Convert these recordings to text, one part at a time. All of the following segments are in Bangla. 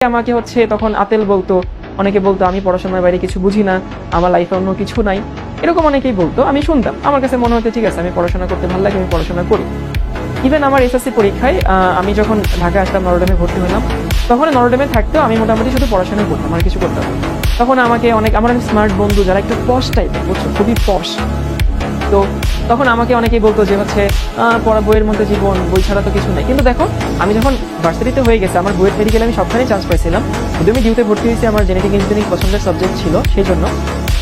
আমাকে হচ্ছে তখন আতেল বলতো, অনেকে বলতো আমি পড়াশোনার বাইরে কিছু বুঝি না, আমার লাইফে অন্য কিছু নাই, এরকম অনেকেই বলতো। আমি শুনতাম, আমার কাছে মনে হতো ঠিক আছে, আমি পড়াশোনা করতে ভালো লাগে, আমি পড়াশোনা করি। ইভেন আমার এসএসসি পরীক্ষায় আমি যখন ঢাকা আসলাম, নরডেমে ভর্তি হলাম, তখন নরডেমে থাকতেও আমি মোটামুটি শুধু পড়াশোনা করতাম, আর কিছু করতাম না। তখন আমাকে আমার স্মার্ট বন্ধু যারা একটু পশ টাইপের, বুঝছো, খুবই পশ, তো তখন আমাকে অনেকেই বলতো যে হচ্ছে পড়া বইয়ের মধ্যে জীবন, বই ছাড়া তো কিছু নেই। কিন্তু দেখো, আমি যখন ভার্সিটিতে হয়ে গেছে, আমার বইয়ের মেডিকেলে আমি সবখানেই চান্স পাইছিলাম। যদি আমি ডিউতে ভর্তি হয়েছি, আমার জেনেটিক ইঞ্জিনিয়ারিং পছন্দের সাবজেক্ট ছিল সেই জন্য।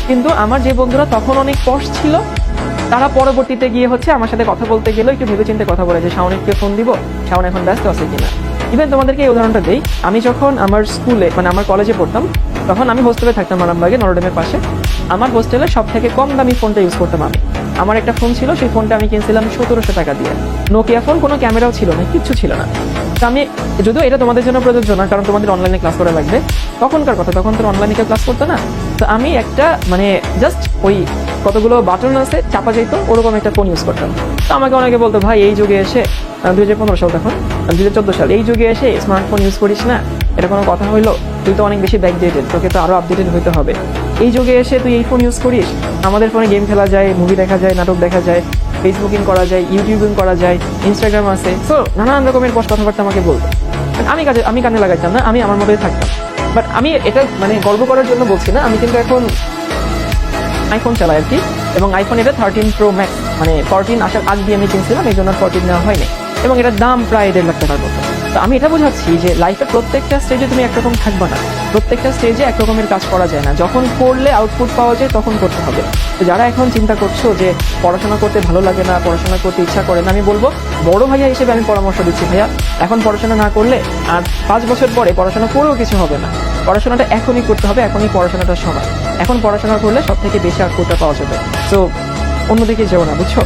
কিন্তু আমার যে বন্ধুরা তখন অনেক পশ ছিল, তারা পরবর্তীতে গিয়ে হচ্ছে আমার সাথে কথা বলতে গেলেও একটু ভেবেচিন্তে কথা বলে যে শাওনকে ফোন দিব, শাওন এখন ব্যস্ত আছে কিনা। ইভেন তোমাদেরকে এই উদাহরণটা দেই, আমি যখন আমার স্কুলে মানে আমার কলেজে পড়তাম, তখন আমি হোস্টেলে থাকতাম আরামবাগে, নরডেমের পাশে। আমার হোস্টেলে সব থেকে কম দামি ফোনটা ইউজ করতাম আমি। আমার একটা ফোন ছিল, সেই ফোনটা আমি কিনছিলাম 1700 টাকা দিয়ে। নোকিয়া ফোন, কোনো ক্যামেরাও ছিল না, কিচ্ছু ছিল না। তো আমি, যদিও এটা তোমাদের জন্য প্রযোজ্য না, কারণ তোমাদের অনলাইনে ক্লাস করা লাগবে, তখনকার কথা, তখন তো অনলাইনে কেউ ক্লাস করতো না। তো আমি একটা মানে জাস্ট ওই কতগুলো বাটন আছে চাপা যেত, ওরকম একটা ফোন ইউজ করতাম। তো আমাকে অনেকে বলতো, ভাই এই যুগে এসে 2015 সাল, তখন 2014 সাল, এই যুগে এসে স্মার্টফোন ইউজ করিস না, এটা কোনো কথা হইলো? তুই তো অনেক বেশি ব্যাকডেটেড, তোকে তো আরো আপডেটেড হইতে হবে। এই যুগে এসে তুই এই ফোন ইউজ করিস? আমাদের ফোনে গেম খেলা যায়, মুভি দেখা যায়, নাটক দেখা যায়, ফেসবুকিং করা যায়, ইউটিউবিং করা যায়, ইনস্টাগ্রাম আছে, সো নানান রকমের বস কথাবার্তা আমাকে বলতো। আমি কানে লাগাইতাম না, আমি আমার মতোই থাকতাম। বাট আমি এটা মানে গর্ব করার জন্য বলছি না, আমি কিন্তু এখন আইফোন চালাই আর কি, এবং আইফোন এটা 13 প্রো ম্যাক্স, মানে 14 আসার আগ দিয়ে আমি কিনছিলাম, এই জন্য 14 নেওয়া হয়নি, এবং এটার দাম প্রায় 1.5 লাখ টাকার মতো। তো আমি এটা বোঝাচ্ছি যে লাইফের প্রত্যেকটা স্টেজে তুমি একরকম থাকবা না, প্রত্যেকটা স্টেজে একরকমের কাজ করা যায় না। যখন করলে আউটপুট পাওয়া যায় তখন করতে হবে। তো যারা এখন চিন্তা করছো যে পড়াশোনা করতে ভালো লাগে না, পড়াশোনা করতে ইচ্ছা করে না, আমি বলবো বড় ভাইয়া হিসেবে আমি পরামর্শ দিচ্ছি, ভাইয়া এখন পড়াশোনা না করলে আর 5 বছর পরে পড়াশোনা করেও কিছু হবে না। পড়াশোনাটা এখনই করতে হবে, এখনই পড়াশোনাটার সময়। এখন পড়াশোনা করলে সব থেকে বেশি আউটপুটটা পাওয়া যাবে। তো অন্যদিকে যেও না, বুঝছো?